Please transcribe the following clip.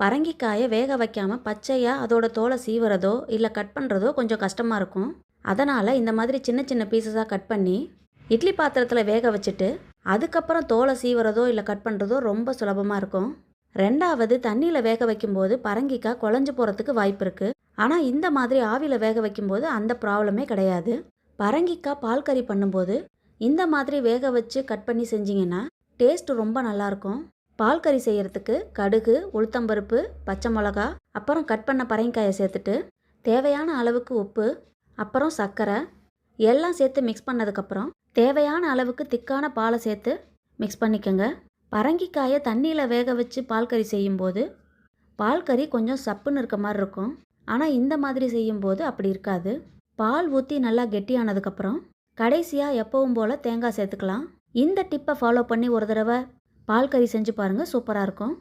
பரங்கிக்காயை வேக வைக்காமல் பச்சையாக அதோட தோலை சீவுறதோ இல்லை கட் பண்ணுறதோ கொஞ்சம் கஷ்டமாக இருக்கும். அதனால் இந்த மாதிரி சின்ன சின்ன பீசஸாக கட் பண்ணி இட்லி பாத்திரத்தில் வேக வச்சுட்டு அதுக்கப்புறம் தோலை சீவுறதோ இல்லை கட் பண்ணுறதோ ரொம்ப சுலபமாக இருக்கும். ரெண்டாவது, தண்ணியில் வேக வைக்கும்போது பரங்கிக்காய் குழஞ்சு போகிறதுக்கு வாய்ப்பு இருக்குது. ஆனால் இந்த மாதிரி ஆவியில் வேக வைக்கும்போது அந்த ப்ராப்ளமே கிடையாது. பரங்கிக்காய் பால் கறி பண்ணும்போது இந்த மாதிரி வேக வச்சு கட் பண்ணி செஞ்சிங்கன்னா டேஸ்ட் ரொம்ப நல்லாயிருக்கும். பால் கறி செய்கிறதுக்கு கடுகு, உளுத்தம்பருப்பு, பச்சை மிளகா, அப்புறம் கட் பண்ண பரங்கிக்காயை சேர்த்துட்டு தேவையான அளவுக்கு உப்பு, அப்புறம் சர்க்கரை எல்லாம் சேர்த்து மிக்ஸ் பண்ணதுக்கப்புறம் தேவையான அளவுக்கு திக்கான பாலை சேர்த்து மிக்ஸ் பண்ணிக்கோங்க. பரங்கிக்காயை தண்ணியில் வேக வச்சு பால் கறி செய்யும்போது பால் கறி கொஞ்சம் சப்புன்னு இருக்க மாதிரி இருக்கும். ஆனால் இந்த மாதிரி செய்யும்போது அப்படி இருக்காது. பால் ஊற்றி நல்லா கெட்டியானதுக்கப்புறம் கடைசியாக எப்பவும் போல் தேங்காய் சேர்த்துக்கலாம். இந்த டிப்பை ஃபாலோ பண்ணி ஒரு தடவை பால் கறி செஞ்சு பாருங்கள், சூப்பராக இருக்கும்.